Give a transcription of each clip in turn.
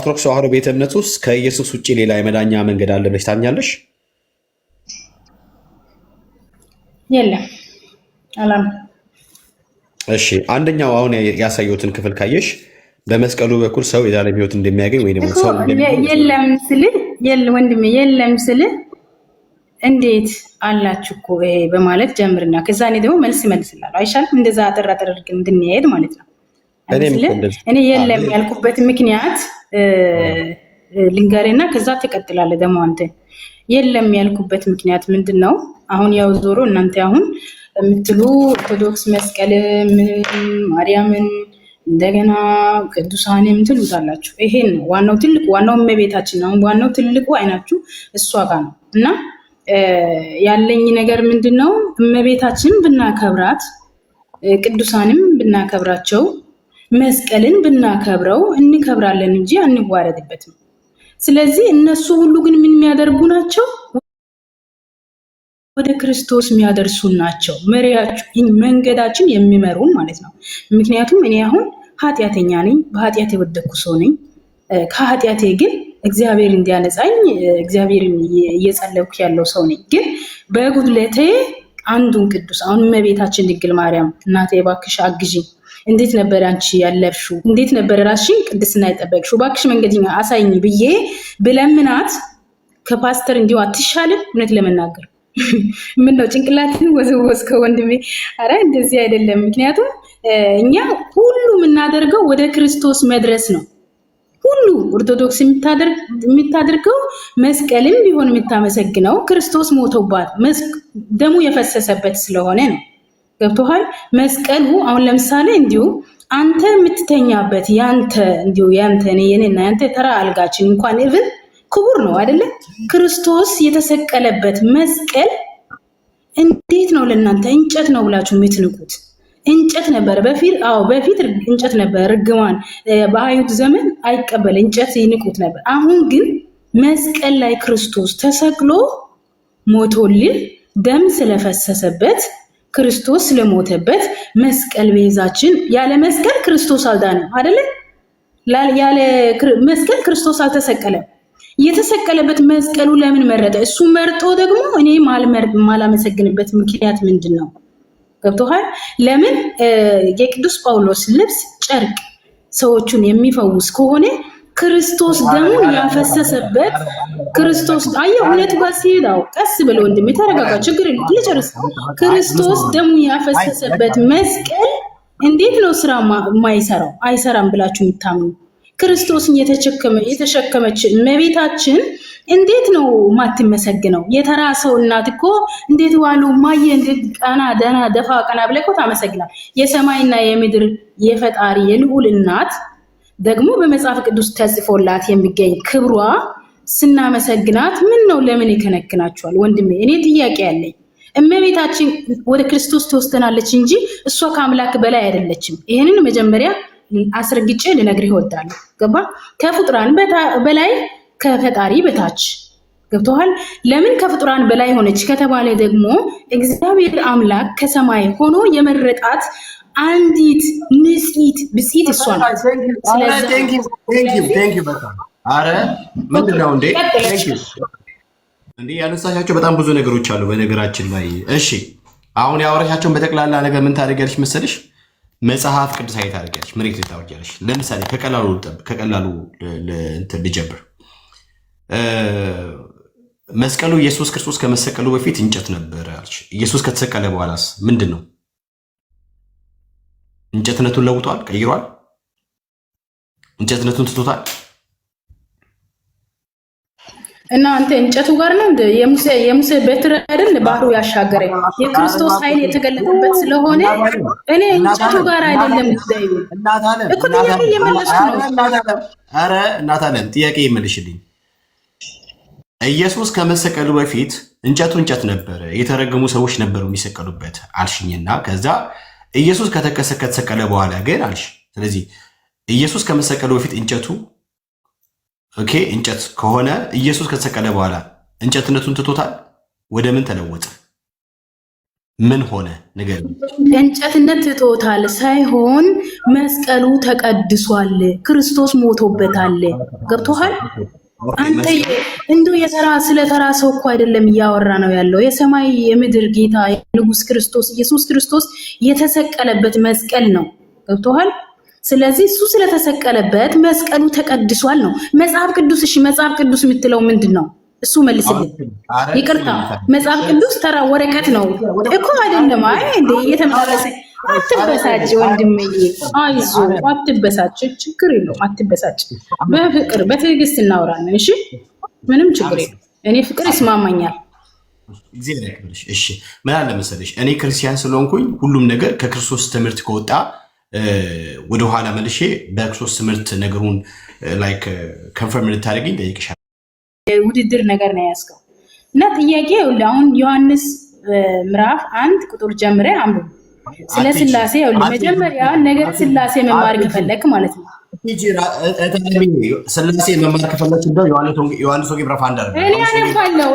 በኦርቶዶክስ ተዋሕዶ ቤተ እምነት ውስጥ ከኢየሱስ ውጭ ሌላ የመዳኛ መንገድ አለ ብለሽ ታምኛለሽ? የለም አላም። እሺ አንደኛው አሁን ያሳየሁትን ክፍል ካየሽ በመስቀሉ በኩል ሰው የዘላለም ሕይወት እንደሚያገኝ ወይ ደግሞ ሰው የለም ስል ወንድሜ የለም ስል እንዴት አላችሁ እኮ በማለት ጀምርና ከዛ እኔ ደግሞ መልስ መልስላለሁ። አይሻልም? እንደዛ አጠር አድርገን እንድንሄድ ማለት ነው። እኔ የለም ያልኩበት ምክንያት ልንገርና ከዛ ትቀጥላለህ ደግሞ አንተ። የለም ያልኩበት ምክንያት ምንድን ነው? አሁን ያው ዞሮ እናንተ አሁን የምትሉ ኦርቶዶክስ መስቀል ማርያምን እንደገና ቅዱሳንም ትሉታላችሁ። ይሄን ነው ዋናው ትልቁ ዋናው እመቤታችን ነው። ዋናው ትልቁ አይናችሁ እሷ ጋር ነው። እና ያለኝ ነገር ምንድነው? እመቤታችን ብናከብራት ቅዱሳንም ብናከብራቸው መስቀልን ብናከብረው እንከብራለን እንጂ አንዋረድበትም። ስለዚህ እነሱ ሁሉ ግን ምን የሚያደርጉ ናቸው? ወደ ክርስቶስ የሚያደርሱ ናቸው። መሪያችን መንገዳችን የሚመሩን ማለት ነው። ምክንያቱም እኔ አሁን ኃጢአተኛ ነኝ፣ በኃጢአት የወደኩ ሰው ነኝ። ከኃጢአቴ ግን እግዚአብሔር እንዲያነጻኝ እግዚአብሔርን እየጸለይኩ ያለው ሰው ነኝ። ግን በጉድለቴ አንዱን ቅዱስ አሁን እመቤታችን ድንግል ማርያም እናቴ እባክሽ አግዢኝ፣ እንዴት ነበር አንቺ ያለፍሽው? እንዴት ነበር ራስሽን ቅድስና የጠበቅሽው? እባክሽ መንገድኛ አሳይኝ ብዬ ብለምናት ከፓስተር እንዲሁ አትሻልም? እውነት ለመናገር ምን ነው ጭንቅላትን ወዝወዝከው ወንድሜ? አረ እንደዚህ አይደለም። ምክንያቱም እኛ ሁሉ የምናደርገው ወደ ክርስቶስ መድረስ ነው። ሁሉ ኦርቶዶክስ የምታደርገው መስቀልም ቢሆን የምታመሰግነው ክርስቶስ ሞቶባት ደሙ የፈሰሰበት ስለሆነ ነው። ገብቶሃል? መስቀሉ አሁን ለምሳሌ እንዲሁ አንተ የምትተኛበት ያንተ እንዲሁ ያንተ የኔና ያንተ ተራ አልጋችን እንኳን ኢቭን ክቡር ነው አይደለ? ክርስቶስ የተሰቀለበት መስቀል እንዴት ነው ለእናንተ እንጨት ነው ብላችሁ የምትንቁት? እንጨት ነበር በፊት። አዎ በፊት እንጨት ነበር። ርግማን በአይሁድ ዘመን አይቀበል እንጨት ይንቁት ነበር። አሁን ግን መስቀል ላይ ክርስቶስ ተሰቅሎ ሞቶልን ደም ስለፈሰሰበት ክርስቶስ ስለሞተበት መስቀል ቤዛችን። ያለ መስቀል ክርስቶስ አልዳነም አይደለ? ያለ መስቀል ክርስቶስ አልተሰቀለም። የተሰቀለበት መስቀሉ ለምን መረጠ? እሱ መርጦ ደግሞ እኔ ማላመሰግንበት ምክንያት ምንድን ነው? ገብቶሃል? ለምን የቅዱስ ጳውሎስ ልብስ ጨርቅ ሰዎቹን የሚፈውስ ከሆነ ክርስቶስ ደሙን ያፈሰሰበት ክርስቶስ አየህ፣ እውነት ጋር ሲሄዳው ቀስ ብለው ወንድሜ ተረጋጋ፣ ችግር የለም ልጨርስ። ክርስቶስ ደሙን ያፈሰሰበት መስቀል እንዴት ነው ስራ የማይሰራው? አይሰራም ብላችሁ የምታምኑ? ክርስቶስን የተሸከመች እመቤታችን እንዴት ነው ማትመሰግነው? የተራ ሰው እናት እኮ እንዴት ዋሉ ማየ እንዴት ቀና ደና ደፋ ቀና ብለህ እኮ ታመሰግናል። የሰማይና የምድር የፈጣሪ የልዑል እናት ደግሞ በመጽሐፍ ቅዱስ ተጽፎላት የሚገኝ ክብሯ ስናመሰግናት ምን ነው ለምን ይከነክናቸዋል? ወንድሜ እኔ ጥያቄ ያለኝ እመቤታችን ወደ ክርስቶስ ትወስደናለች እንጂ እሷ ከአምላክ በላይ አይደለችም። ይሄንን መጀመሪያ አስረግጬ ልነግርህ እወዳለሁ። ገባ? ከፍጡራን በላይ ከፈጣሪ በታች። ገብቶሃል? ለምን ከፍጡራን በላይ ሆነች ከተባለ ደግሞ እግዚአብሔር አምላክ ከሰማይ ሆኖ የመረጣት አንዲት ንጽሕት ብጽዕት እሷ ናት። አረ ምንድነው እንዴ? እንዴ ያነሳሻቸው በጣም ብዙ ነገሮች አሉ በነገራችን ላይ። እሺ አሁን ያወራሻቸውን በጠቅላላ ነገር ምን ታደርጊያለሽ መሰለሽ? መጽሐፍ ቅዱሳዊ ታደርጊያለሽ፣ መሬት ልታወርጃለሽ። ለምሳሌ ከቀላሉ እንትን ልጀምር። መስቀሉ ኢየሱስ ክርስቶስ ከመሰቀሉ በፊት እንጨት ነበር አልሽ። ኢየሱስ ከተሰቀለ በኋላስ ምንድን ነው? እንጨትነቱን ለውጧል፣ ቀይሯል፣ እንጨትነቱን ትቶታል። እና አንተ እንጨቱ ጋር ነው እንደ የሙሴ በትር አይደል ባህሩ ያሻገረ የክርስቶስ ኃይል የተገለጠበት ስለሆነ እኔ እንጨቱ ጋር አይደለም ጉዳዩ እኮ ጥያቄ እየመለስኩ ነው። አረ እናት አለም ጥያቄ ይመልሽልኝ። ኢየሱስ ከመሰቀሉ በፊት እንጨቱ እንጨት ነበረ፣ የተረገሙ ሰዎች ነበሩ የሚሰቀሉበት አልሽኝና ከዛ ኢየሱስ ከተሰቀለ በኋላ ግን አልሽ። ስለዚህ ኢየሱስ ከመሰቀሉ በፊት እንጨቱ ኦኬ እንጨት ከሆነ ኢየሱስ ከተሰቀለ በኋላ እንጨትነቱን ትቶታል። ወደ ምን ተለወጠ? ምን ሆነ ነገር እንጨትነት ትቶታል ሳይሆን መስቀሉ ተቀድሷል። ክርስቶስ ሞቶበታል። ገብቶሃል? አንተ እንዶ የተራ ስለ ተራ ሰው እኮ አይደለም እያወራ ነው ያለው። የሰማይ የምድር ጌታ ንጉስ ክርስቶስ ኢየሱስ ክርስቶስ የተሰቀለበት መስቀል ነው። ገብቶሃል? ስለዚህ እሱ ስለተሰቀለበት መስቀሉ ተቀድሷል ነው መጽሐፍ ቅዱስ። እሺ መጽሐፍ ቅዱስ የምትለው ምንድን ነው? እሱ መልስልኝ። ይቅርታ መጽሐፍ ቅዱስ ተራ ወረቀት ነው እኮ አይደለም። አይ እንዴ እየተመላለሰ አትበሳጭ ወንድምዬ፣ አይዞ አትበሳጭ፣ ችግር የለውም አትበሳጭ። በፍቅር በትዕግስት እናወራለን። እሺ ምንም ችግር የለም። እኔ ፍቅር ይስማማኛል። እግዚአብሔር ያክብርሽ። እሺ ምን አለ መሰለሽ፣ እኔ ክርስቲያን ስለሆንኩኝ ሁሉም ነገር ከክርስቶስ ትምህርት ከወጣ ወደኋላ መልሼ በክርስቶስ ትምህርት ነገሩን ላይክ ኮንፈርም ልታደርግኝ ጠይቅሻለሁ። ውድድር ነገር ነው ያዝከው እና ጥያቄ አሁን ዮሐንስ ምዕራፍ 1 ቁጥር ጀምረ አንብብ። ስለ ስላሴ መጀመሪያ ነገር ስላሴ መማር ከፈለክ ማለት ነው ስላሴ መማር ከፈለክ እንደው ዮሐንስ ወንጌል ምዕራፍ 1 አድርገህ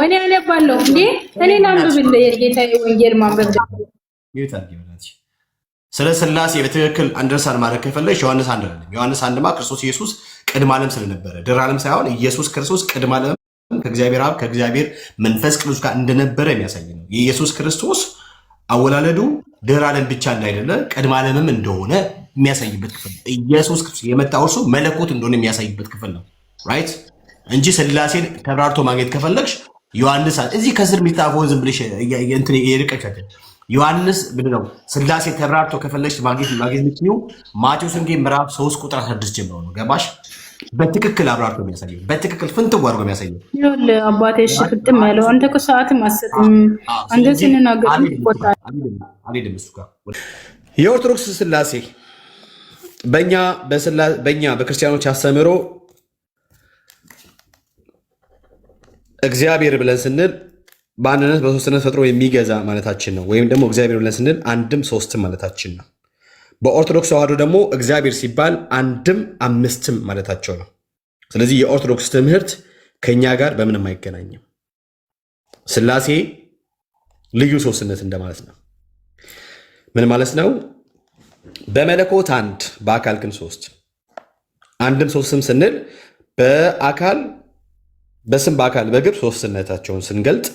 እኔ አነባለሁ እንዴ እኔ ላንብብልህ የጌታ ወንጌል ማንበብ ስለ ስላሴ በትክክል አንደርሳን ማድረግ ከፈለሽ ዮሐንስ 1 አይደለም። ዮሐንስ 1ማ ክርስቶስ ኢየሱስ ቅድመ ዓለም ስለነበረ ድህረ ዓለም ሳይሆን ኢየሱስ ክርስቶስ ቅድመ ዓለም ከእግዚአብሔር አብ ከእግዚአብሔር መንፈስ ቅዱስ ጋር እንደነበረ የሚያሳይ ነው። የኢየሱስ ክርስቶስ አወላለዱ ድህረ ዓለም ብቻ እንዳይደለ ቅድመ ዓለምም እንደሆነ የሚያሳይበት ክፍል ነው። ኢየሱስ ክርስቶስ የመጣው እርሱ መለኮት እንደሆነ የሚያሳይበት ክፍል ነው። ራይት እንጂ ስላሴን ተብራርቶ ማግኘት ከፈለግሽ ዮሐንስ እዚህ ከስር የሚታፈውን ዝም ብለሽ እንትን የርቀሻትን ዮሐንስ ምንድነው ስላሴ ተብራርቶ ከፈለግሽ ማግኘት የምትችይው ማቴዎስ ወንጌል ምዕራፍ 3 ቁጥር 16 ጀምሮ ነው። ገባሽ? በትክክል አብራርቶ የሚያሳየው በትክክል ፍንትው አድርጎ የሚያሳየው ይኸውልህ አባቴ። እሺ ፍጥም ያለው አንተ እኮ ሰዓትም አትሰጥም። አንተ ስንናገር ትቆጣለህ። አልሄድም እሱ ጋር። የኦርቶዶክስ ስላሴ በእኛ በክርስቲያኖች አስተምህሮ እግዚአብሔር ብለን ስንል በአንድነት በሶስትነት ፈጥሮ የሚገዛ ማለታችን ነው። ወይም ደግሞ እግዚአብሔር ብለን ስንል አንድም ሶስትም ማለታችን ነው። በኦርቶዶክስ ተዋህዶ ደግሞ እግዚአብሔር ሲባል አንድም አምስትም ማለታቸው ነው። ስለዚህ የኦርቶዶክስ ትምህርት ከኛ ጋር በምንም አይገናኝም። ስላሴ ልዩ ሶስትነት እንደማለት ነው። ምን ማለት ነው? በመለኮት አንድ በአካል ግን ሶስት፣ አንድም ሶስትም ስንል በአካል በስም በአካል በግብ ሶስትነታቸውን ስንገልጥ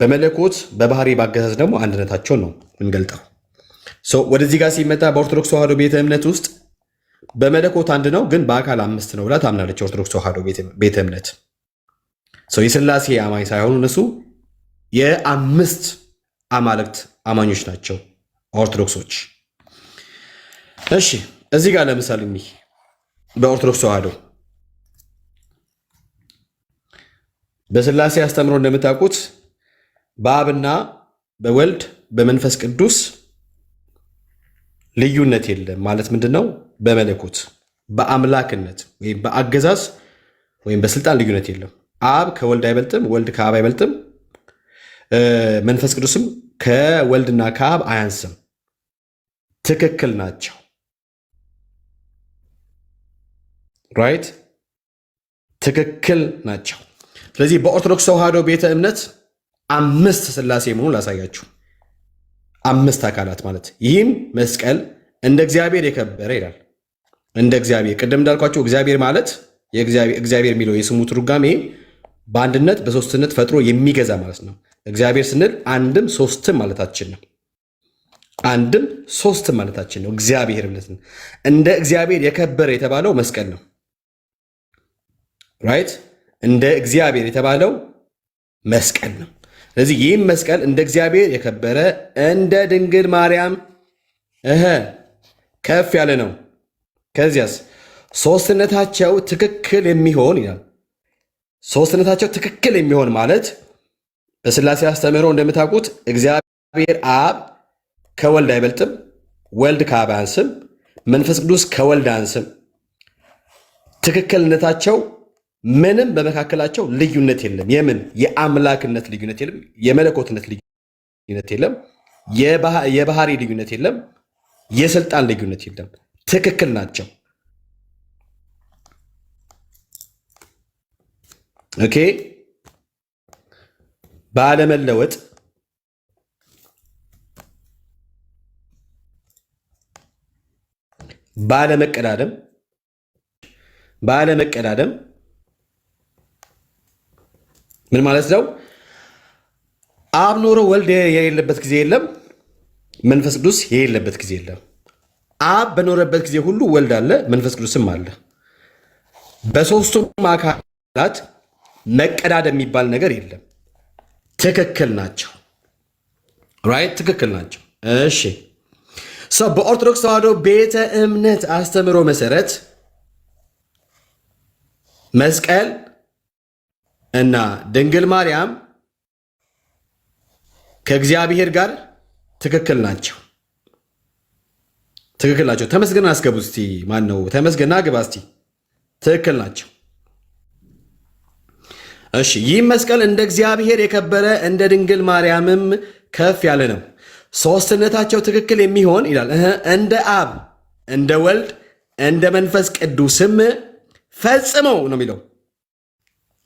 በመለኮት በባህሪ ባገዛዝ ደግሞ አንድነታቸውን ነው የምንገልጠው። ወደዚህ ጋር ሲመጣ በኦርቶዶክስ ተዋህዶ ቤተ እምነት ውስጥ በመለኮት አንድ ነው፣ ግን በአካል አምስት ነው ብላ ታምናለች ኦርቶዶክስ ተዋህዶ ቤተ እምነት። የስላሴ አማኝ ሳይሆኑ እነሱ የአምስት አማልክት አማኞች ናቸው ኦርቶዶክሶች። እሺ እዚህ ጋር ለምሳሌ በኦርቶዶክስ ተዋህዶ በስላሴ አስተምሮ እንደምታውቁት በአብና በወልድ በመንፈስ ቅዱስ ልዩነት የለም። ማለት ምንድን ነው? በመለኮት በአምላክነት ወይም በአገዛዝ ወይም በስልጣን ልዩነት የለም። አብ ከወልድ አይበልጥም፣ ወልድ ከአብ አይበልጥም፣ መንፈስ ቅዱስም ከወልድና ከአብ አያንስም። ትክክል ናቸው። ራይት ትክክል ናቸው። ስለዚህ በኦርቶዶክስ ተዋህዶ ቤተ እምነት አምስት ስላሴ መሆኑን ላሳያችሁ። አምስት አካላት ማለት ይህም መስቀል እንደ እግዚአብሔር የከበረ ይላል። እንደ እግዚአብሔር ቅድም እንዳልኳቸው እግዚአብሔር ማለት እግዚአብሔር የሚለው የስሙ ትርጓሜ በአንድነት በሶስትነት ፈጥሮ የሚገዛ ማለት ነው። እግዚአብሔር ስንል አንድም ሶስትም ማለታችን ነው። አንድም ሶስትም ማለታችን ነው። እግዚአብሔር ብለን እንደ እግዚአብሔር የከበረ የተባለው መስቀል ነው። ራይት እንደ እግዚአብሔር የተባለው መስቀል ነው። ስለዚህ ይህም መስቀል እንደ እግዚአብሔር የከበረ እንደ ድንግል ማርያም ከፍ ያለ ነው። ከዚያስ ሶስትነታቸው ትክክል የሚሆን ይላል። ሶስትነታቸው ትክክል የሚሆን ማለት በስላሴ አስተምህሮ እንደምታውቁት እግዚአብሔር አብ ከወልድ አይበልጥም፣ ወልድ ከአብ አያንስም፣ መንፈስ ቅዱስ ከወልድ አያንስም። ትክክልነታቸው ምንም በመካከላቸው ልዩነት የለም። የምን የአምላክነት ልዩነት የለም። የመለኮትነት ልዩነት የለም። የባህሪ ልዩነት የለም። የስልጣን ልዩነት የለም። ትክክል ናቸው። ኦኬ። ባለመለወጥ ባለመቀዳደም ምን ማለት ነው? አብ ኖሮ ወልድ የሌለበት ጊዜ የለም። መንፈስ ቅዱስ የሌለበት ጊዜ የለም። አብ በኖረበት ጊዜ ሁሉ ወልድ አለ፣ መንፈስ ቅዱስም አለ። በሶስቱም አካላት መቀዳደም የሚባል ነገር የለም። ትክክል ናቸው። ራይት፣ ትክክል ናቸው። እሺ፣ በኦርቶዶክስ ተዋሕዶ ቤተ እምነት አስተምህሮ መሰረት መስቀል እና ድንግል ማርያም ከእግዚአብሔር ጋር ትክክል ናቸው። ትክክል ናቸው። ተመስገን አስገቡ እስቲ። ማን ነው ተመስገን? ግባ እስቲ። ትክክል ናቸው። እሺ፣ ይህም መስቀል እንደ እግዚአብሔር የከበረ እንደ ድንግል ማርያምም ከፍ ያለ ነው። ሶስትነታቸው ትክክል የሚሆን ይላል እንደ አብ እንደ ወልድ እንደ መንፈስ ቅዱስም ፈጽመው ነው የሚለው።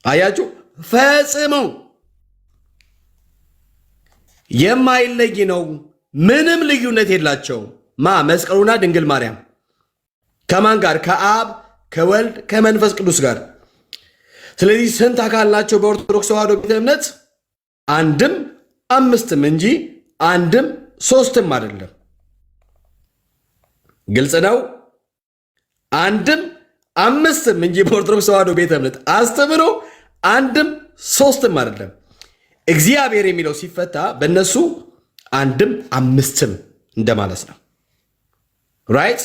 አያችሁ፣ ፈጽመው የማይለይ ነው። ምንም ልዩነት የላቸው። መስቀሉና ድንግል ማርያም ከማን ጋር? ከአብ ከወልድ ከመንፈስ ቅዱስ ጋር። ስለዚህ ስንት አካል ናቸው በኦርቶዶክስ ተዋሕዶ ቤተ እምነት? አንድም አምስትም እንጂ አንድም ሶስትም አይደለም። ግልጽ ነው። አንድም አምስትም እንጂ በኦርቶዶክስ ተዋሕዶ ቤተ እምነት አስተምህሮ አንድም ሶስትም አይደለም። እግዚአብሔር የሚለው ሲፈታ በእነሱ አንድም አምስትም እንደማለት ነው። ራይት።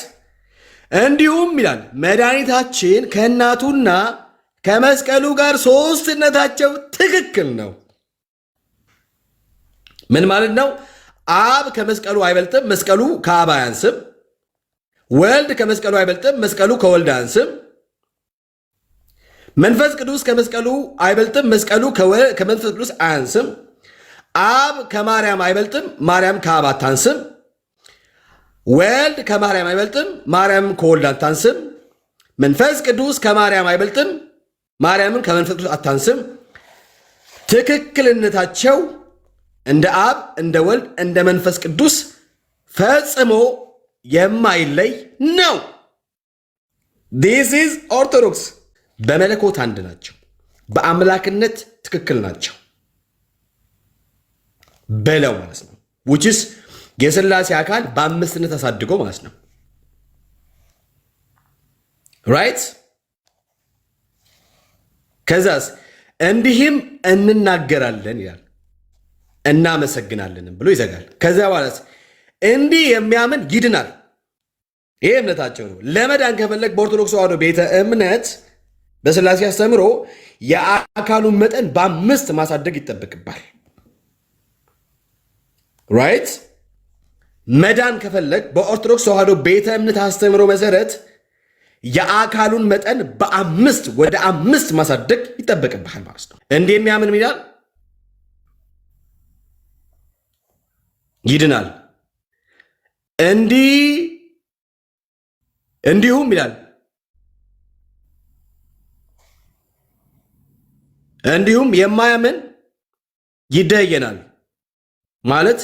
እንዲሁም ይላል መድኃኒታችን ከእናቱና ከመስቀሉ ጋር ሶስትነታቸው ትክክል ነው። ምን ማለት ነው? አብ ከመስቀሉ አይበልጥም፣ መስቀሉ ከአብ አያንስም። ወልድ ከመስቀሉ አይበልጥም፣ መስቀሉ ከወልድ አያንስም። መንፈስ ቅዱስ ከመስቀሉ አይበልጥም፣ መስቀሉ ከመንፈስ ቅዱስ አያንስም። አብ ከማርያም አይበልጥም፣ ማርያም ከአብ አታንስም። ወልድ ከማርያም አይበልጥም፣ ማርያም ከወልድ አታንስም። መንፈስ ቅዱስ ከማርያም አይበልጥም፣ ማርያምን ከመንፈስ ቅዱስ አታንስም። ትክክልነታቸው እንደ አብ እንደ ወልድ እንደ መንፈስ ቅዱስ ፈጽሞ የማይለይ ነው። ዲስ ኢዝ ኦርቶዶክስ። በመለኮት አንድ ናቸው፣ በአምላክነት ትክክል ናቸው በለው ማለት ነው። ውችስ የሥላሴ አካል በአምስትነት አሳድጎ ማለት ነው። ራይት። ከዛስ እንዲህም እንናገራለን ይላል፣ እናመሰግናለንም ብሎ ይዘጋል። ከዛ በኋላስ እንዲህ የሚያምን ይድናል። ይሄ እምነታቸው ነው። ለመዳን ከፈለግ በኦርቶዶክስ ተዋሕዶ ቤተ እምነት በሥላሴ አስተምህሮ የአካሉን መጠን በአምስት ማሳደግ ይጠበቅባል። ራይት። መዳን ከፈለግ በኦርቶዶክስ ተዋሕዶ ቤተ እምነት አስተምህሮ መሰረት የአካሉን መጠን በአምስት ወደ አምስት ማሳደግ ይጠበቅብሃል ማለት ነው። እንዲህ የሚያምን ይላል ይድናል። እንዲሁም ይላል እንዲሁም የማያምን ይደየናል ማለት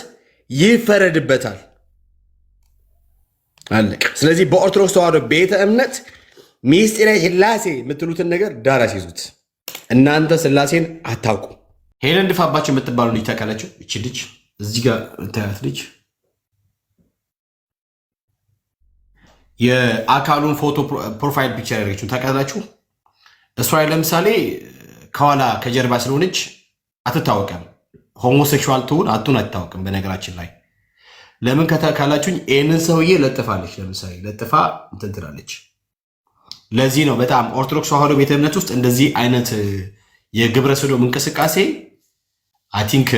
ይፈረድበታል። አለቀ። ስለዚህ በኦርቶዶክስ ተዋሕዶ ቤተ እምነት ሚስጢረ ሥላሴ የምትሉትን ነገር ዳር አስይዙት። እናንተ ሥላሴን አታውቁ። ሄለን ድፋባቸው የምትባሉ ልጅ ታውቃላችሁ? እቺ ልጅ እዚህ ጋር ታያት ልጅ የአካሉን ፎቶ ፕሮፋይል ፒክቸር ያደረገችው ታውቃላችሁ? እስራኤል ለምሳሌ ከኋላ ከጀርባ ስለሆነች አትታወቅም። ሆሞሴክሹዋል ትሁን አቱን አትታወቅም። በነገራችን ላይ ለምን ካላችሁኝ ይህንን ሰውዬ ለጥፋለች። ለምሳሌ ለጥፋ እንትን ትላለች። ለዚህ ነው በጣም ኦርቶዶክስ ተዋሕዶ ቤተ እምነት ውስጥ እንደዚህ አይነት የግብረ ሰዶም እንቅስቃሴ አይ ቲንክ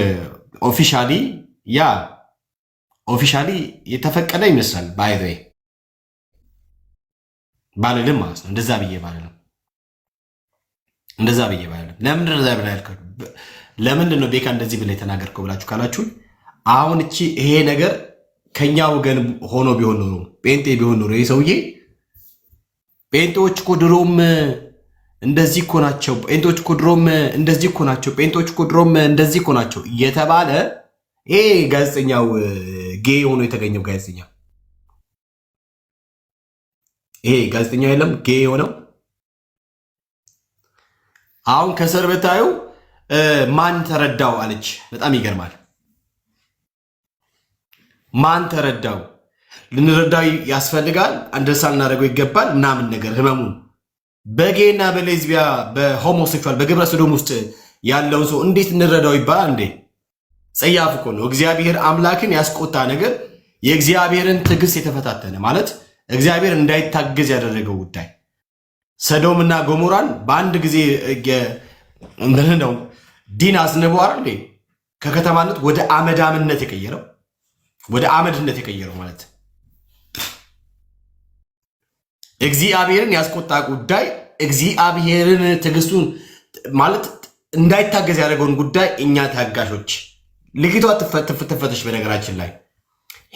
ኦፊሻሊ የተፈቀደ ይመስላል። ባይዘ ባልልም ማለት ነው እንደዛ ብዬ ባልልም ለምንድን ነው ብላ ያልከው? ለምንድን ነው ቤካ እንደዚህ ብላ የተናገርከው ብላችሁ ካላችሁ አሁን ይሄ ነገር ከኛ ወገን ሆኖ ቢሆን ኖሮ ጴንጤ ቢሆን ኖሮ ይህ ሰውዬ ጴንጤዎች እኮ ድሮም እንደዚህ እኮ ናቸው፣ ጴንጤዎች እኮ ድሮም እንደዚህ እኮ ናቸው፣ ጴንጤዎች እኮ ድሮም እንደዚህ እኮ ናቸው እየተባለ ይሄ ጋዜጠኛው ጌ ሆኖ የተገኘው ጋዜጠኛ ይሄ ጋዜጠኛ የለም ጌ የሆነው አሁን ከስር ብታዩ ማን ተረዳው አለች። በጣም ይገርማል። ማን ተረዳው? ልንረዳው ያስፈልጋል፣ አንደርስታንድ ልናደርገው ይገባል ምናምን ነገር ህመሙን በጌና በሌዝቢያ በሆሞሴክሹዋል በግብረ ሰዶም ውስጥ ያለውን ሰው እንዴት እንረዳው ይባላል እንዴ? ጸያፍ እኮ ነው። እግዚአብሔር አምላክን ያስቆጣ ነገር የእግዚአብሔርን ትዕግስት የተፈታተነ ማለት እግዚአብሔር እንዳይታገዝ ያደረገው ጉዳይ ሰዶምና ገሞራን በአንድ ጊዜ ነው ዲን አዝንበዋል እንዴ? ከከተማነት ወደ አመዳምነት የቀየረው ወደ አመድነት የቀየረው ማለት እግዚአብሔርን ያስቆጣ ጉዳይ እግዚአብሔርን ትዕግስቱን ማለት እንዳይታገዝ ያደረገውን ጉዳይ እኛ ታጋሾች ልጅቷ ትፈተሽ። በነገራችን ላይ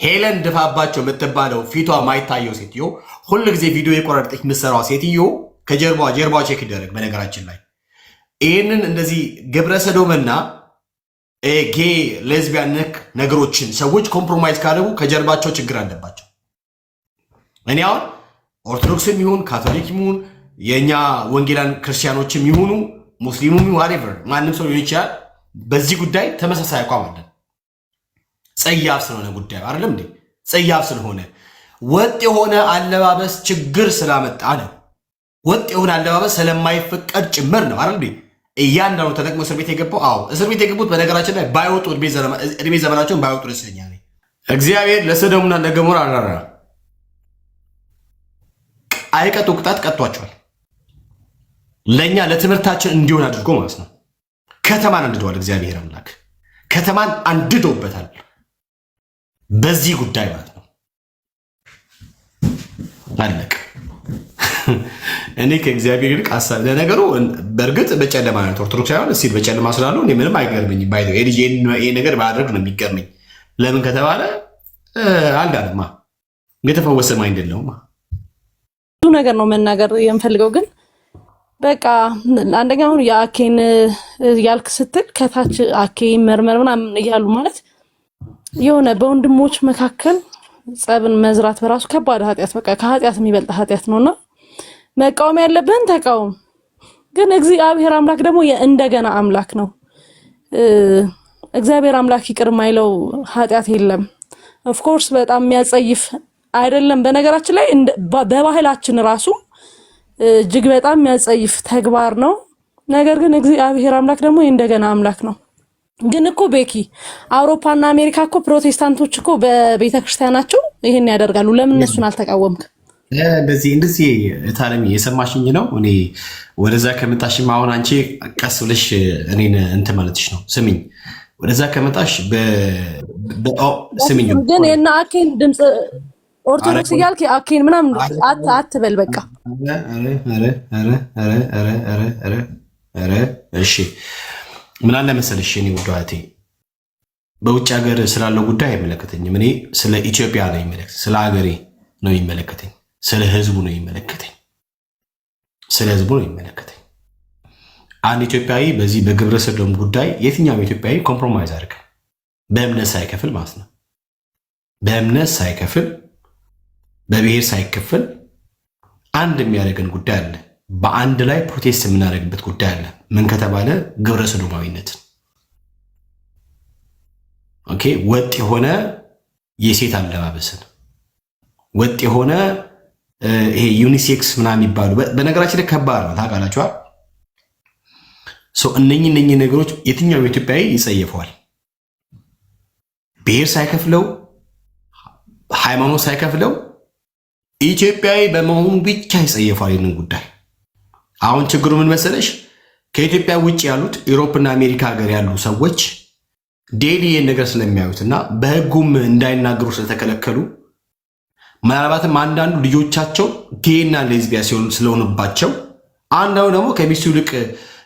ሄለን ድፋባቸው የምትባለው ፊቷ ማይታየው ሴትዮ ሁሉ ጊዜ ቪዲዮ የቆረጠች የምትሰራው ሴትዮ ከጀርባዋ ቼክ ይደረግ። በነገራችን ላይ ይህንን እንደዚህ ግብረ ሰዶምና ጌ ሌዝቢያን ነክ ነገሮችን ሰዎች ኮምፕሮማይዝ ካደረጉ ከጀርባቸው ችግር አለባቸው። እኔ አሁን ኦርቶዶክስም ይሁን ካቶሊክም ይሁን የእኛ ወንጌላን ክርስቲያኖችም ይሁኑ ሙስሊሙም ዋሬቨር ማንም ሰው ሊሆን ይችላል። በዚህ ጉዳይ ተመሳሳይ አቋም አለን። ጸያፍ ስለሆነ ጉዳዩ አይደለም እንዴ? ጸያፍ ስለሆነ ወጥ የሆነ አለባበስ ችግር ስላመጣ ነው። ወጥ የሆነ አለባበስ ስለማይፈቀድ ጭምር ነው አይደል እንዴ? እያንዳንዱ ተጠቅሞ እስር ቤት የገባው አዎ፣ እስር ቤት የገቡት በነገራችን ላይ ባይወጡ እድሜ ዘመናቸውን ባይወጡ ደስ ይለኛል። እግዚአብሔር ለሰዶምና ለገሞራ አራራ አይቀጡ ቅጣት ቀጥቷቸዋል። ለእኛ ለትምህርታችን እንዲሆን አድርጎ ማለት ነው። ከተማን አንድደዋል። እግዚአብሔር አምላክ ከተማን አንድዶበታል በዚህ ጉዳይ ማለት ነው። አለቅ እኔ ከእግዚአብሔር ይልቅ ሀሳብ ለነገሩ በእርግጥ በጨለማ ነው ኦርቶዶክስ ሳይሆን እስኪ በጨለማ ስላለው እኔ ምንም አይገርምኝም። ባይዘው ይሄ ነገር ባደርግ ነው የሚገርመኝ። ለምን ከተባለ አልዳንማ የተፈወሰ ማይንድ የለውማ። ብዙ ነገር ነው መናገር የምፈልገው ግን በቃ አንደኛ አሁን የአኬን ያልክ ስትል ከታች አኬ መርመር ምናምን እያሉ ማለት የሆነ በወንድሞች መካከል ጸብን መዝራት በራሱ ከባድ ኃጢአት በቃ ከኃጢአት የሚበልጥ ኃጢአት ነውና መቃወም ያለብን ተቃውም። ግን እግዚአብሔር አምላክ ደግሞ እንደገና አምላክ ነው። እግዚአብሔር አምላክ ይቅር ማይለው ኃጢአት የለም። ኦፍ ኮርስ በጣም የሚያጸይፍ አይደለም። በነገራችን ላይ በባህላችን ራሱ እጅግ በጣም የሚያጸይፍ ተግባር ነው። ነገር ግን እግዚአብሔር አምላክ ደግሞ እንደገና አምላክ ነው። ግን እኮ ቤኪ አውሮፓና አሜሪካ እኮ ፕሮቴስታንቶች እኮ በቤተክርስቲያናቸው ይሄን ያደርጋሉ። ለምን እነሱን አልተቃወምክ? እንደዚህ ታለሚ የሰማሽኝ ነው። እኔ ወደዛ ከመጣሽም አሁን አንቺ ቀስ ብለሽ እኔን እንትን ማለትሽ ነው። ስሚኝ፣ ወደዛ ከመጣሽ ስሚኝ። ግን የና አኬን ድምጽ ኦርቶዶክስ እያልክ አኬን ምናምን አትበል በቃ። እሺ ምን አለ መሰለሽ እኔ ውድ እህቴ በውጭ ሀገር ስላለው ጉዳይ አይመለከተኝም። እኔ ስለ ኢትዮጵያ ነው የሚመለከተኝ፣ ስለ ሀገሬ ነው የሚመለከተኝ፣ ስለ ህዝቡ ነው የሚመለከተኝ፣ ስለ ህዝቡ ነው የሚመለከተኝ። አንድ ኢትዮጵያዊ በዚህ በግብረ ሰዶም ጉዳይ የትኛውም ኢትዮጵያዊ ኮምፕሮማይዝ አድርገ በእምነት ሳይከፍል ማለት ነው በእምነት ሳይከፍል በብሔር ሳይከፍል አንድ የሚያደርገን ጉዳይ አለ። በአንድ ላይ ፕሮቴስት የምናደርግበት ጉዳይ አለ። ምን ከተባለ ግብረ ሰዶማዊነት። ኦኬ፣ ወጥ የሆነ የሴት አለባበስን ወጥ የሆነ ይሄ ዩኒሴክስ ምናምን የሚባሉ በነገራችን ላይ ከባድ ነው ታውቃላችኋል። እነኚህ ነገሮች የትኛው ኢትዮጵያዊ ይጸየፈዋል። ብሔር ሳይከፍለው ሃይማኖት ሳይከፍለው ኢትዮጵያዊ በመሆኑ ብቻ ይጸየፋል ይህንን ጉዳይ። አሁን ችግሩ ምን መሰለሽ? ከኢትዮጵያ ውጭ ያሉት ኢሮፕና አሜሪካ ሀገር ያሉ ሰዎች ዴሊ ይህን ነገር ስለሚያዩትና በህጉም እንዳይናገሩ ስለተከለከሉ ምናልባትም አንዳንዱ ልጆቻቸው ጌና ሌዝቢያ ስለሆኑባቸው አንዳንዱ ደግሞ ከሚስቱ ይልቅ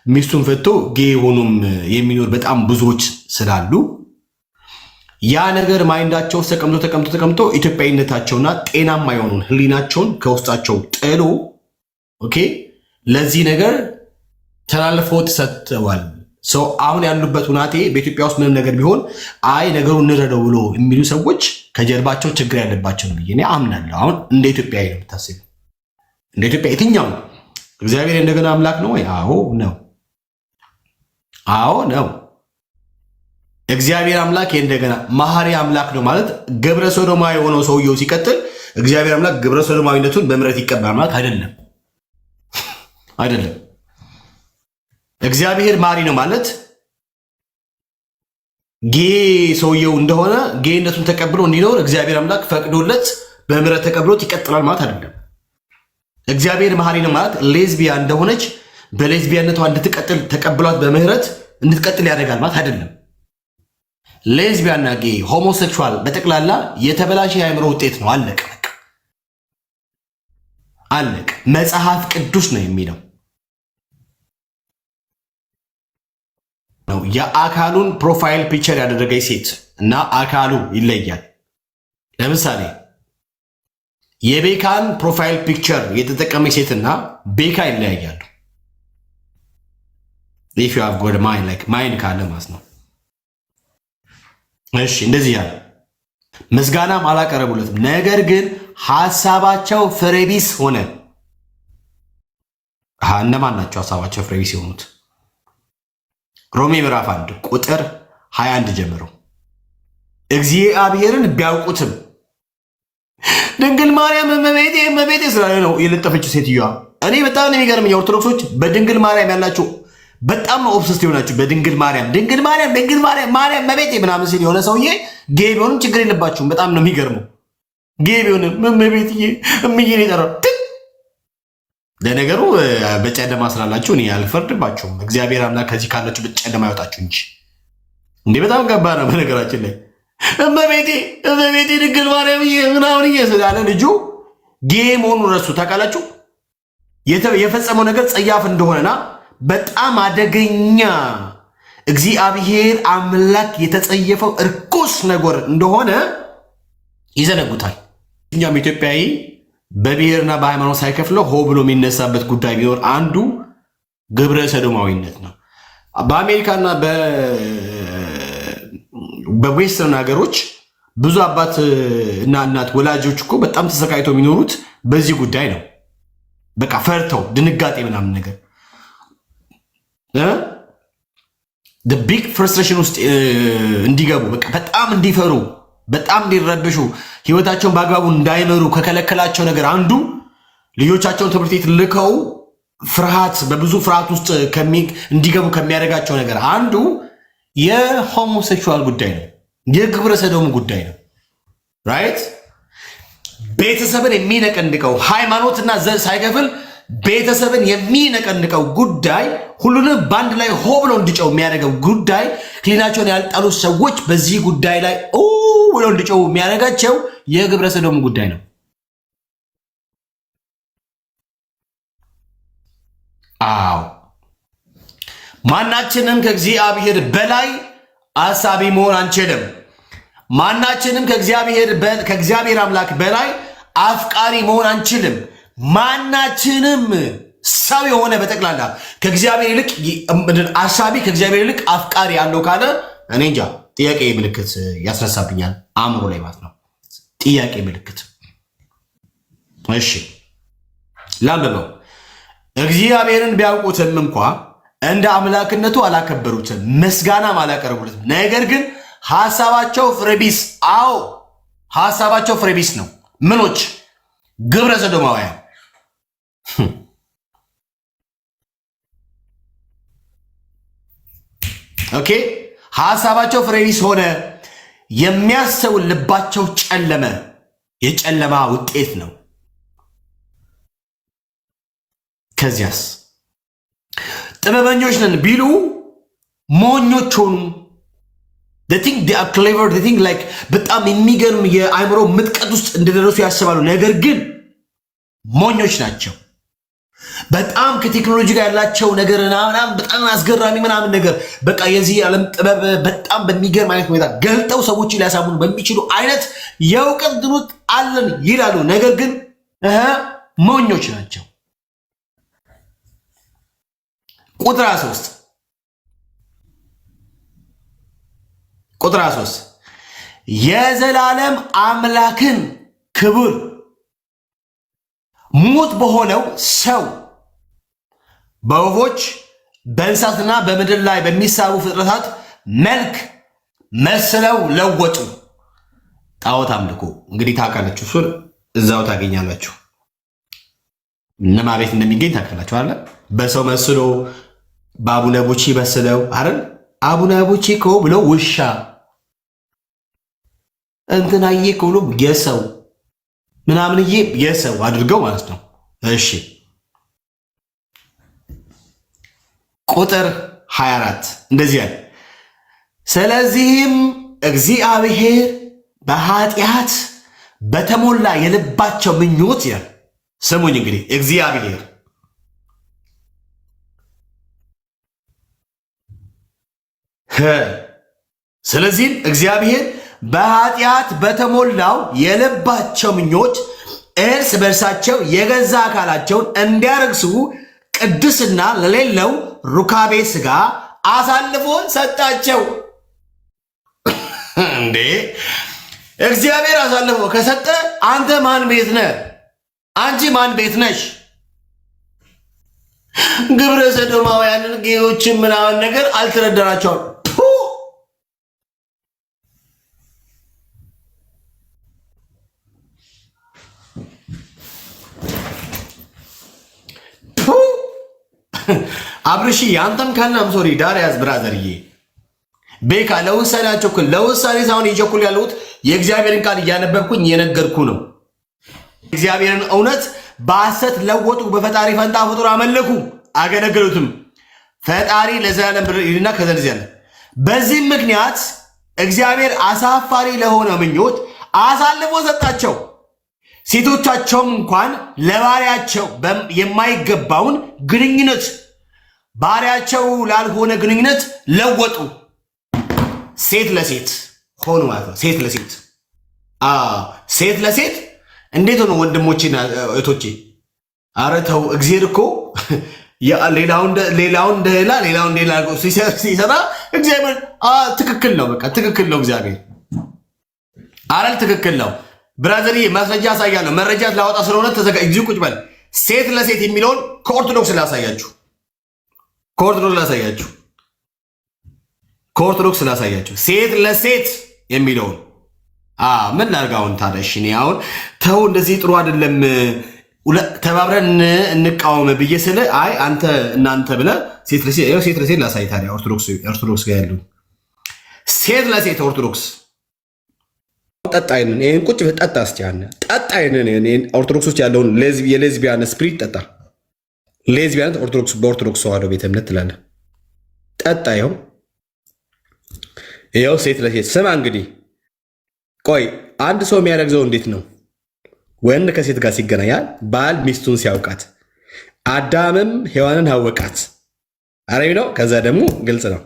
ሚስቱን ፈቶ ጌ ሆኖም የሚኖር በጣም ብዙዎች ስላሉ ያ ነገር ማይንዳቸው ተቀምጦ ኢትዮጵያዊነታቸውና ጤናማ የሆኑን ህሊናቸውን ከውስጣቸው ጥሎ ኦኬ ለዚህ ነገር ተላልፈው ተሰጥተዋል። አሁን ያሉበት ሁናቴ በኢትዮጵያ ውስጥ ምንም ነገር ቢሆን አይ ነገሩን እንረዳው ብሎ የሚሉ ሰዎች ከጀርባቸው ችግር ያለባቸው ነው ብዬ እኔ አምናለሁ። አሁን እንደ ኢትዮጵያዊ ነው የምታስበው። እንደ ኢትዮጵያ የትኛው እግዚአብሔር እንደገና አምላክ ነው ወይ? አዎ ነው። አዎ ነው። እግዚአብሔር አምላክ እንደገና መሐሪ አምላክ ነው ማለት ግብረ ሶዶማዊ የሆነው ሰውየው ሲቀጥል እግዚአብሔር አምላክ ግብረ ሶዶማዊነቱን በምሕረት ይቀበላል ማለት አይደለም። አይደለም። እግዚአብሔር መሐሪ ነው ማለት ጌ ሰውየው እንደሆነ ጌነቱን ተቀብሎ እንዲኖር እግዚአብሔር አምላክ ፈቅዶለት በምሕረት ተቀብሎት ይቀጥላል ማለት አይደለም። እግዚአብሔር መሐሪ ነው ማለት ሌዝቢያ እንደሆነች በሌዝቢያነቷ እንድትቀጥል ተቀብሏት በምሕረት እንድትቀጥል ያደርጋል ማለት አይደለም። ሌዝቢያና ጌ ሆሞሴክሹዋል በጠቅላላ የተበላሸ የአእምሮ ውጤት ነው። አለቀ በቃ አለቀ። መጽሐፍ ቅዱስ ነው የሚለው ነው። የአካሉን ፕሮፋይል ፒክቸር ያደረገች ሴት እና አካሉ ይለያል። ለምሳሌ የቤካን ፕሮፋይል ፒክቸር የተጠቀመች ሴትና ቤካ ይለያያሉ። if you have good mind like mind ካለ ማለት ነው። እሺ እንደዚህ ያለ ምስጋናም አላቀረቡለትም። ነገር ግን ሐሳባቸው ፍሬቢስ ሆነ። እነማን ናቸው ሐሳባቸው ፍሬቢስ የሆኑት? ሮሜ ምዕራፍ 1 ቁጥር 21 ጀምሮ እግዚአብሔርን ቢያውቁትም ድንግል ማርያም እመቤቴ ስላለ ነው የለጠፈችው ሴትዮዋ። እኔ በጣም ነው የሚገርመኝ ኦርቶዶክሶች በድንግል ማርያም ያላችሁ በጣም ነው ኦብሰስድ የሆናችሁ በድንግል ማርያም ማርያም እመቤቴ ምናምን ሲል የሆነ ሰውዬ ጌ ቢሆንም ችግር የለባችሁም። በጣም ነው የሚገርመው። ጌ ቢሆንም እመቤትዬ እምዬን የጠራው ለነገሩ በጨለማ ስላላችሁ እኔ አልፈርድባችሁም። እግዚአብሔር አምላክ ከዚህ ካላችሁ በጨለማ ያወጣችሁ እንጂ እንዴ በጣም ከባድ ነው። በነገራችን ላይ እመቤቴ ድንግል ማርያም ምናምን ስላለ ልጁ ጌ መሆኑን ረሱ። ታውቃላችሁ የፈጸመው ነገር ጸያፍ እንደሆነና በጣም አደገኛ እግዚአብሔር አምላክ የተጸየፈው እርኩስ ነገር እንደሆነ ይዘነጉታል። እኛም ኢትዮጵያዊ በብሔርና በሃይማኖት ሳይከፍለው ሆ ብሎ የሚነሳበት ጉዳይ ቢኖር አንዱ ግብረ ሰዶማዊነት ነው። በአሜሪካና በዌስተርን ሀገሮች ብዙ አባት እና እናት ወላጆች እኮ በጣም ተሰቃይተው የሚኖሩት በዚህ ጉዳይ ነው። በቃ ፈርተው ድንጋጤ ምናምን ነገር ቢግ ፍርስትሬሽን ውስጥ እንዲገቡ በቃ በጣም እንዲፈሩ በጣም እንዲረብሹ ህይወታቸውን በአግባቡ እንዳይመሩ ከከለከላቸው ነገር አንዱ ልጆቻቸውን ትምህርት ቤት ልከው ፍርሃት በብዙ ፍርሃት ውስጥ እንዲገቡ ከሚያደርጋቸው ነገር አንዱ የሆሞሴክሹዋል ጉዳይ ነው። የግብረ ሰዶም ጉዳይ ነው። ራይት ቤተሰብን የሚነቀንቀው ሃይማኖትና ዘር ሳይከፍል ቤተሰብን የሚነቀንቀው ጉዳይ ሁሉንም በአንድ ላይ ሆ ብሎ እንዲጨው የሚያደርገው ጉዳይ ክሊናቸውን ያልጣሉ ሰዎች በዚህ ጉዳይ ላይ ብሎ እንዲጨው የሚያደርጋቸው የግብረ ሰዶም ጉዳይ ነው። አዎ ማናችንም ከእግዚአብሔር በላይ አሳቢ መሆን አንችልም። ማናችንም ከእግዚአብሔር አምላክ በላይ አፍቃሪ መሆን አንችልም። ማናችንም ሰው የሆነ በጠቅላላ ከእግዚአብሔር ይልቅ አሳቢ ከእግዚአብሔር ይልቅ አፍቃሪ ያለው ካለ እኔ እንጃ ጥያቄ ምልክት ያስነሳብኛል አእምሮ ላይ ማለት ነው። ጥያቄ ምልክት። እሺ ላንብበው። እግዚአብሔርን ቢያውቁትም እንኳ እንደ አምላክነቱ አላከበሩትም፣ ምስጋናም አላቀረቡለትም። ነገር ግን ሐሳባቸው ፍሬቢስ። አዎ ሐሳባቸው ፍሬቢስ ነው። ምኖች? ግብረ ሰዶማውያን። ኦኬ ሐሳባቸው ፍሬቢስ ሆነ፣ የሚያስተውል ልባቸው ጨለመ። የጨለማ ውጤት ነው። ከዚያስ ጥበበኞች ነን ቢሉ ሞኞች ሆኑ። በጣም የሚገርም የአእምሮ ምጥቀት ውስጥ እንደደረሱ ያስባሉ። ነገር ግን ሞኞች ናቸው። በጣም ከቴክኖሎጂ ጋር ያላቸው ነገር ምናምን በጣም አስገራሚ ምናምን ነገር በቃ የዚህ ዓለም ጥበብ በጣም በሚገርም አይነት ሁኔታ ገልጠው ሰዎችን ሊያሳምኑ በሚችሉ አይነት የእውቀት ድሎት አለን ይላሉ። ነገር ግን ሞኞች ናቸው። ቁጥር 3 የዘላለም አምላክን ክብር ሙት በሆነው ሰው በወፎች በእንስሳትና በምድር ላይ በሚሳቡ ፍጥረታት መልክ መስለው ለወጡ። ጣዖት አምልኮ እንግዲህ ታውቃላችሁ፣ እሱን እዛው ታገኛላችሁ። እነማ ቤት እንደሚገኝ ታውቃላችሁ አለ። በሰው መስሎ በአቡነ ቡቺ መስለው አይደል? አቡነ ቡቺ እኮ ብሎ ውሻ እንትናዬ እኮ ብሎ የሰው ምናምንዬ የሰው አድርገው ማለት ነው። እሺ ቁጥር 24 እንደዚህ ያለ ስለዚህም እግዚአብሔር በኃጢአት በተሞላ የልባቸው ምኞት ይላል። ስሙኝ እንግዲህ እግዚአብሔር ስለዚህም እግዚአብሔር በኃጢአት በተሞላው የልባቸው ምኞት እርስ በርሳቸው የገዛ አካላቸውን እንዲያረክሱ ቅድስና ለሌለው ሩካቤ ሥጋ አሳልፎ ሰጣቸው። እንዴ እግዚአብሔር አሳልፎ ከሰጠ አንተ ማን ቤት ነህ? አንቺ ማን ቤት ነሽ? ግብረ ሰዶማውያንን ጌዮችን ምናምን ነገር አልተረዳናቸውም። አብርሺ አንተም ካናም ሶሪ ዳርያዝ ብራዘርዬ ቤካ ለውሳኔ አቸኩል። ለውሳኔ ሳይሆን እየቸኩል ያለሁት የእግዚአብሔርን ቃል እያነበብኩኝ የነገርኩ ነው። እግዚአብሔርን እውነት በሐሰት ለወጡ። በፈጣሪ ፈንታ ፍጡር አመለኩ፣ አገለገሉትም። ፈጣሪ ለዘላለም ብርና ከዘልዝ ያለ። በዚህም ምክንያት እግዚአብሔር አሳፋሪ ለሆነ ምኞት አሳልፎ ሰጣቸው። ሴቶቻቸውም እንኳን ለባሪያቸው የማይገባውን ግንኙነት ባሪያቸው ላልሆነ ግንኙነት ለወጡ። ሴት ለሴት ሆኑ ማለት ነው። ሴት ለሴት ሴት ለሴት እንዴት ሆነ ወንድሞቼና እህቶቼ? ኧረ ተው። እግዚአብሔር እኮ ሌላውን እንደሌላ ሌላውን እንደሌላ ሲሰራ እግዚአብሔር ትክክል ነው። በቃ ትክክል ነው። እግዚአብሔር አረል ትክክል ነው። ብራዘሪ ማስረጃ ያሳያለሁ። መረጃ ላወጣ ስለሆነ ተዘጋጅ፣ ቁጭ በል። ሴት ለሴት የሚለውን ከኦርቶዶክስ ላሳያችሁ፣ ከኦርቶዶክስ ላሳያችሁ። ሴት ለሴት የሚለውን ምን ላድርጋውን ታዲያ? እኔ አሁን ተው እንደዚህ ጥሩ አይደለም ተባብረን እንቃወም ብዬ ስለ አይ አንተ እናንተ ብለህ ሴት ለሴት ላሳይ። ታዲያ ኦርቶዶክስ ጋር ያሉ ሴት ለሴት ኦርቶዶክስ ጠጣይንን ይሄን ቁጭ ጠጣ እስቲያነ ጠጣይንን ኦርቶዶክስ ውስጥ ያለውን የሌዝቢያን ስፕሪት ጠጣ። ሌዝቢያን ኦርቶዶክስ በኦርቶዶክስ ተዋህዶ ቤተ እምነት ትላለህ። ጠጣ። ይኸው ሴት ለሴት ስማ እንግዲህ ቆይ አንድ ሰው የሚያረግዘው እንዴት ነው? ወንድ ከሴት ጋር ሲገናኛል፣ ባል ሚስቱን ሲያውቃት፣ አዳምም ሔዋንን አወቃት። አረቢ ነው። ከዛ ደግሞ ግልጽ ነው